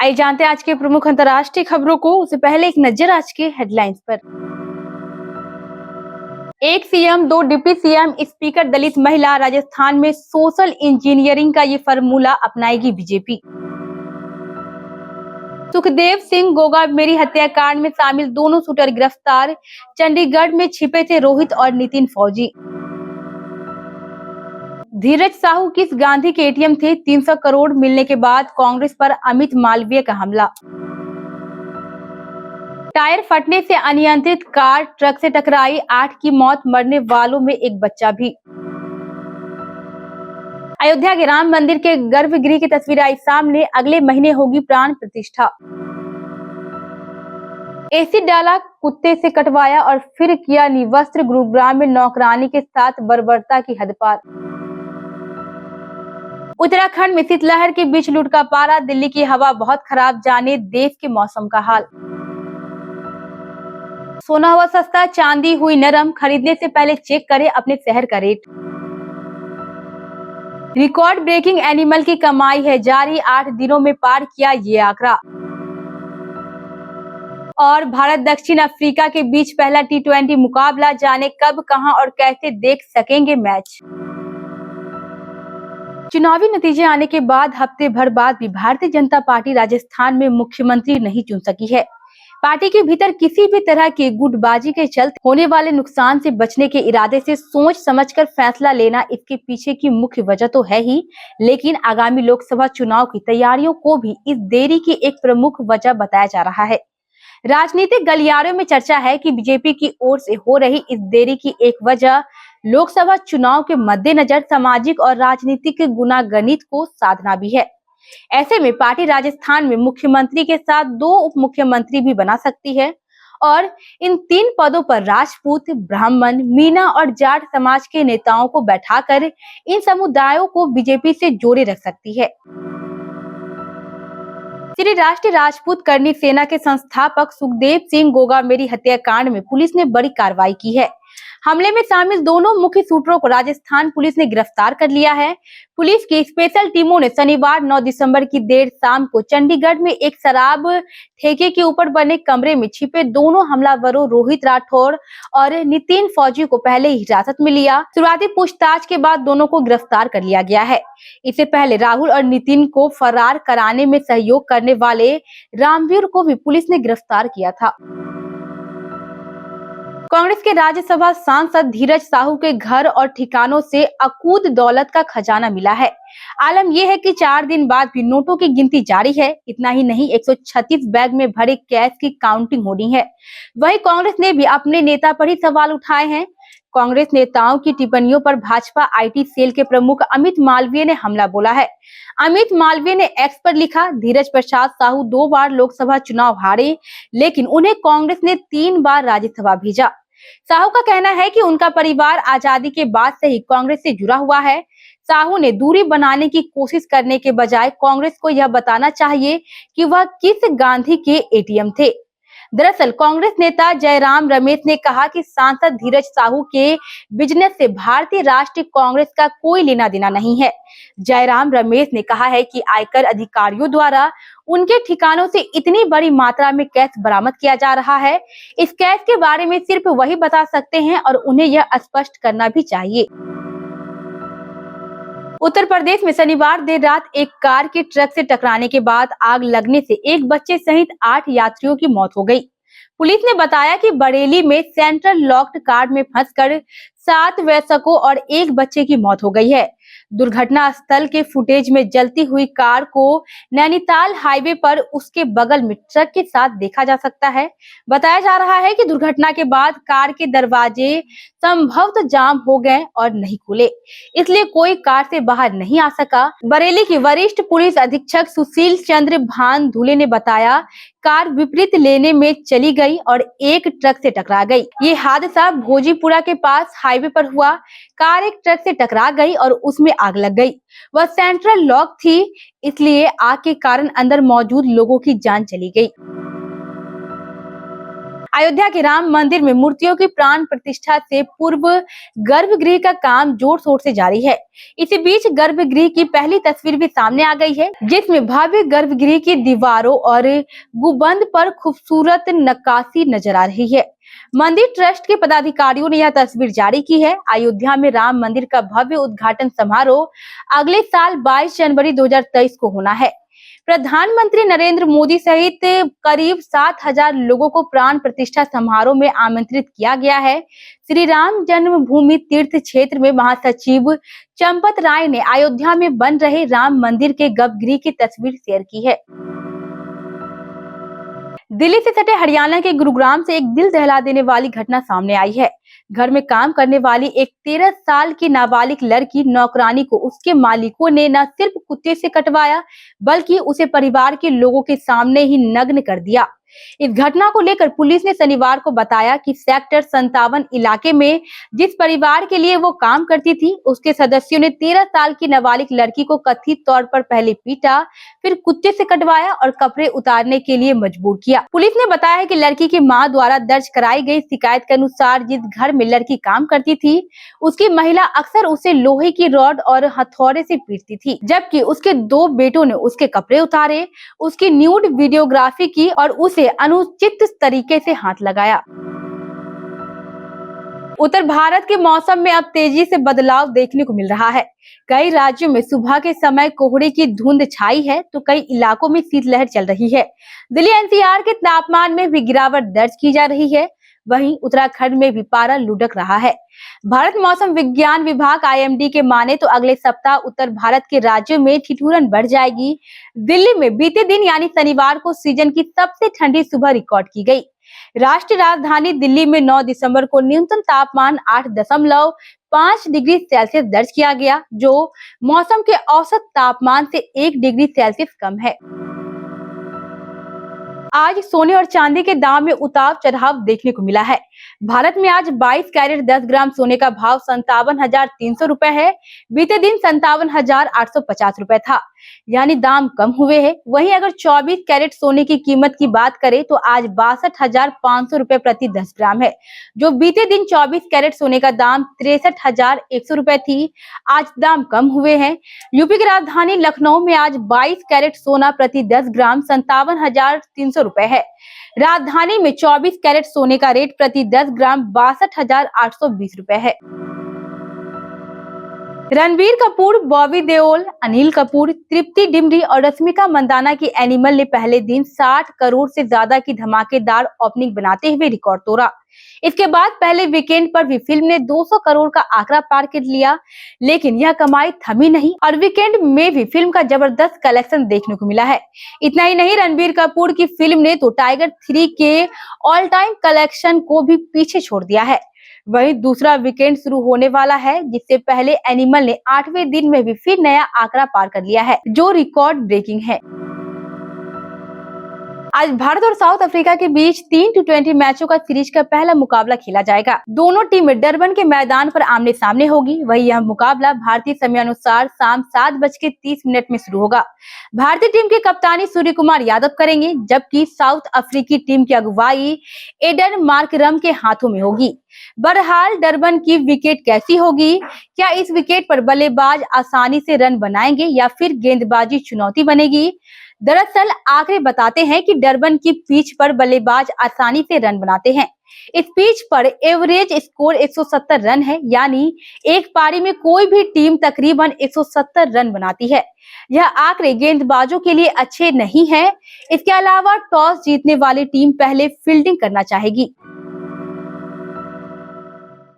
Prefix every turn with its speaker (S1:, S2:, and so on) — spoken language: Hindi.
S1: आइए जानते हैं आज के प्रमुख अंतर्राष्ट्रीय खबरों को। उससे पहले एक नजर आज के हेडलाइंस पर। एक सीएम दो डिप्टी सीएम, स्पीकर दलित महिला। राजस्थान में सोशल इंजीनियरिंग का ये फार्मूला अपनाएगी बीजेपी। सुखदेव सिंह गोगामेरी हत्याकांड में शामिल दोनों शूटर गिरफ्तार। चंडीगढ़ में छिपे थे रोहित और नितिन फौजी। धीरज साहू किस गांधी के एटीएम थे? 300 करोड़ मिलने के बाद कांग्रेस पर अमित मालवीय का हमला। टायर फटने से अनियंत्रित कार ट्रक से टकराई, 8 की मौत, मरने वालों में एक बच्चा भी। अयोध्या के राम मंदिर के गर्भगृह की तस्वीर आई सामने, अगले महीने होगी प्राण प्रतिष्ठा। एसिड डाला, कुत्ते से कटवाया और फिर किया निवस्त्र। गुरुग्राम में नौकरानी के साथ बर्बरता की हद पार। उत्तराखंड में शीतलहर के बीच लूट का पारा, दिल्ली की हवा बहुत खराब, जाने देश के मौसम का हाल। सोना हुआ सस्ता, चांदी हुई नरम, खरीदने से पहले चेक करें अपने शहर का रेट। रिकॉर्ड ब्रेकिंग एनिमल की कमाई है जारी, 8 दिनों में पार किया ये आंकड़ा। और भारत दक्षिण अफ्रीका के बीच पहला T20 मुकाबला, जाने कब, कहां और कैसे देख सकेंगे मैच। चुनावी नतीजे आने के बाद हफ्ते भर बाद भी भारतीय जनता पार्टी राजस्थान में मुख्यमंत्री नहीं चुन सकी है। पार्टी के भीतर किसी भी तरह की गुटबाजी के चलते होने वाले नुकसान से बचने के इरादे से सोच समझकर फैसला लेना इसके पीछे की मुख्य वजह तो है ही, लेकिन आगामी लोकसभा चुनाव की तैयारियों को भी इस देरी की एक प्रमुख वजह बताया जा रहा है। राजनीतिक गलियारों में चर्चा है कि बीजेपी की ओर से हो रही इस देरी की एक वजह लोकसभा चुनाव के मद्देनजर सामाजिक और राजनीतिक गुनागणित को साधना भी है। ऐसे में पार्टी राजस्थान में मुख्यमंत्री के साथ 2 उप मुख्यमंत्री भी बना सकती है और इन 3 पदों पर राजपूत, ब्राह्मण, मीना और जाट समाज के नेताओं को बैठाकर इन समुदायों को बीजेपी से जोड़े रख सकती है। श्री राष्ट्रीय राजपूत करनी सेना के संस्थापक सुखदेव सिंह गोगामेरी हत्याकांड में पुलिस ने बड़ी कार्रवाई की है। हमले में शामिल दोनों मुख्य शूटरों को राजस्थान पुलिस ने गिरफ्तार कर लिया है। पुलिस की स्पेशल टीमों ने शनिवार 9 दिसंबर की देर शाम को चंडीगढ़ में एक शराब ठेके के ऊपर बने कमरे में छिपे दोनों हमलावरों रोहित राठौर और नितिन फौजी को पहले ही हिरासत में लिया। शुरुआती पूछताछ के बाद दोनों को गिरफ्तार कर लिया गया है। इससे पहले राहुल और नितिन को फरार कराने में सहयोग करने वाले रामवीर को भी पुलिस ने गिरफ्तार किया था। कांग्रेस के राज्यसभा सांसद धीरज साहू के घर और ठिकानों से अकूत दौलत का खजाना मिला है। आलम यह है कि 4 दिन बाद भी नोटों की गिनती जारी है। इतना ही नहीं, 136 बैग में भरे कैश की काउंटिंग होनी है। वहीं कांग्रेस ने भी अपने नेता पर ही सवाल उठाए हैं। कांग्रेस नेताओं की टिप्पणियों पर भाजपा IT सेल के प्रमुख अमित मालवीय ने हमला बोला है। अमित मालवीय ने एक्स पर लिखा, धीरज प्रसाद साहू 2 बार लोकसभा चुनाव हारे, लेकिन उन्हें कांग्रेस ने 3 बार राज्यसभा भेजा। साहू का कहना है कि उनका परिवार आजादी के बाद से ही कांग्रेस से जुड़ा हुआ है। साहू ने दूरी बनाने की कोशिश करने के बजाय कांग्रेस को यह बताना चाहिए कि वह किस गांधी के एटीएम थे। दरअसल कांग्रेस नेता जयराम रमेश ने कहा कि सांसद धीरज साहू के बिजनेस से भारतीय राष्ट्रीय कांग्रेस का कोई लेना देना नहीं है। जयराम रमेश ने कहा है कि आयकर अधिकारियों द्वारा उनके ठिकानों से इतनी बड़ी मात्रा में कैश बरामद किया जा रहा है। इस कैश के बारे में सिर्फ वही बता सकते हैं और उन्हें यह स्पष्ट करना भी चाहिए। उत्तर प्रदेश में शनिवार देर रात एक कार के ट्रक से टकराने के बाद आग लगने से एक बच्चे सहित 8 यात्रियों की मौत हो गई। पुलिस ने बताया कि बरेली में सेंट्रल लॉक्ड कार में फंसकर 7 वयस्कों और 1 बच्चे की मौत हो गई है। दुर्घटना स्थल के फुटेज में जलती हुई कार को नैनीताल हाईवे पर उसके बगल में ट्रक के साथ देखा जा सकता है। बताया जा रहा है कि दुर्घटना के बाद कार के दरवाजे संभवतः जाम हो गए और नहीं खुले, इसलिए कोई कार से बाहर नहीं आ सका। बरेली की वरिष्ठ पुलिस अधीक्षक सुशील चंद्र भान धुले ने बताया, कार विपरीत लेने में चली गई और एक ट्रक से टकरा गई। ये हादसा भोजीपुरा के पास हाईवे पर हुआ। कार एक ट्रक से टकरा गई और उसमें आग लग गई। वह सेंट्रल लॉक थी, इसलिए आग के कारण अंदर मौजूद लोगों की जान चली गई। अयोध्या के राम मंदिर में मूर्तियों की प्राण प्रतिष्ठा से पूर्व गर्भगृह का काम जोर शोर से जारी है। इसी बीच गर्भगृह की पहली तस्वीर भी सामने आ गई है, जिसमें भव्य गर्भगृह की दीवारों और गुंबद पर खूबसूरत नक्काशी नजर आ रही है। मंदिर ट्रस्ट के पदाधिकारियों ने यह तस्वीर जारी की है। अयोध्या में राम मंदिर का भव्य उद्घाटन समारोह अगले साल 22 जनवरी 2023 को होना है। प्रधानमंत्री नरेंद्र मोदी सहित करीब 7,000 लोगों को प्राण प्रतिष्ठा समारोह में आमंत्रित किया गया है। श्री राम जन्मभूमि तीर्थ क्षेत्र में महासचिव चंपत राय ने अयोध्या में बन रहे राम मंदिर के गर्भगृह की तस्वीर शेयर की है। दिल्ली से सटे हरियाणा के गुरुग्राम से एक दिल दहला देने वाली घटना सामने आई है। घर में काम करने वाली एक 13 साल की नाबालिग लड़की नौकरानी को उसके मालिकों ने न सिर्फ कुत्ते से कटवाया, बल्कि उसे परिवार के लोगों के सामने ही नग्न कर दिया। इस घटना को लेकर पुलिस ने शनिवार को बताया कि सेक्टर 57 इलाके में जिस परिवार के लिए वो काम करती थी, उसके सदस्यों ने 13 साल की नाबालिग लड़की को कथित तौर पर पहले पीटा, फिर कुत्ते से कटवाया और कपड़े उतारने के लिए मजबूर किया। पुलिस ने बताया कि लड़की की मां द्वारा दर्ज कराई गई शिकायत के अनुसार जिस घर में लड़की काम करती थी, उसकी महिला अक्सर उसे लोहे की रॉड और हथौड़े से पीटती थी, जबकि उसके 2 बेटों ने उसके कपड़े उतारे, उसकी न्यूड वीडियोग्राफी की और उसे अनुचित तरीके से हाथ लगाया। उत्तर भारत के मौसम में अब तेजी से बदलाव देखने को मिल रहा है। कई राज्यों में सुबह के समय कोहरे की धुंध छाई है, तो कई इलाकों में शीतलहर चल रही है। दिल्ली एनसीआर के तापमान में भी गिरावट दर्ज की जा रही है। वहीं उत्तराखंड में भी पारा लुढ़क रहा है। भारत मौसम विज्ञान विभाग आईएमडी के माने तो अगले सप्ताह उत्तर भारत के राज्यों में ठिठुरन बढ़ जाएगी। दिल्ली में बीते दिन यानी शनिवार को सीजन की सबसे ठंडी सुबह रिकॉर्ड की गई। राष्ट्रीय राजधानी दिल्ली में 9 दिसंबर को न्यूनतम तापमान 8.5 डिग्री सेल्सियस दर्ज किया गया, जो मौसम के औसत तापमान से 1 डिग्री सेल्सियस कम है। आज सोने और चांदी के दाम में उतार चढ़ाव देखने को मिला है। भारत में आज 22 कैरेट 10 ग्राम सोने का भाव 57,300 रुपए है। बीते दिन 57,850 रुपए था, यानी दाम कम हुए हैं। वहीं अगर 24 कैरेट सोने की कीमत की बात करें तो आज 62,500 रुपए प्रति 10 ग्राम है, जो बीते दिन 24 कैरेट सोने का दाम 63,100 रुपए थी। आज दाम कम हुए हैं। यूपी की राजधानी लखनऊ में आज 22 कैरेट सोना प्रति 10 ग्राम 57,300 रुपए है। राजधानी में 24 कैरेट सोने का रेट प्रति 10 ग्राम 62,820 रुपए है। रणबीर कपूर, बॉबी देओल, अनिल कपूर, तृप्ति डिमरी और रश्मिका मंदाना की एनिमल ने पहले दिन 60 करोड़ से ज्यादा की धमाकेदार ओपनिंग बनाते हुए रिकॉर्ड तोड़ा। इसके बाद पहले वीकेंड पर भी फिल्म ने 200 करोड़ का आंकड़ा पार कर लिया, लेकिन यह कमाई थमी नहीं और वीकेंड में भी फिल्म का जबरदस्त कलेक्शन देखने को मिला है। इतना ही नहीं, रणबीर कपूर की फिल्म ने तो टाइगर 3 के ऑल टाइम कलेक्शन को भी पीछे छोड़ दिया है। वहीं दूसरा वीकेंड शुरू होने वाला है, जिससे पहले एनिमल ने 8वें दिन में भी फिर नया आंकड़ा पार कर लिया है, जो रिकॉर्ड ब्रेकिंग है। आज भारत और साउथ अफ्रीका के बीच 3 T20 मैचों का सीरीज का पहला मुकाबला खेला जाएगा। दोनों टीमें डरबन के मैदान पर आमने सामने होगी। वही यह मुकाबला भारतीय समय अनुसार शाम 7:30 में शुरू होगा। भारतीय टीम की कप्तानी सूर्य कुमार यादव करेंगे, जबकि साउथ अफ्रीकी टीम की अगुवाई एडन मार्करम के हाथों में होगी। बहरहाल डरबन की विकेट कैसी होगी? क्या इस विकेट पर बल्लेबाज आसानी से रन बनाएंगे या फिर गेंदबाजी चुनौती बनेगी? दरअसल आंकड़े बताते हैं कि डरबन की पिच पर बल्लेबाज आसानी से रन बनाते हैं। इस पिच पर एवरेज स्कोर 170 रन है, यानी एक पारी में कोई भी टीम तकरीबन 170 रन बनाती है। यह आंकड़े गेंदबाजों के लिए अच्छे नहीं हैं। इसके अलावा टॉस जीतने वाली टीम पहले फील्डिंग करना चाहेगी।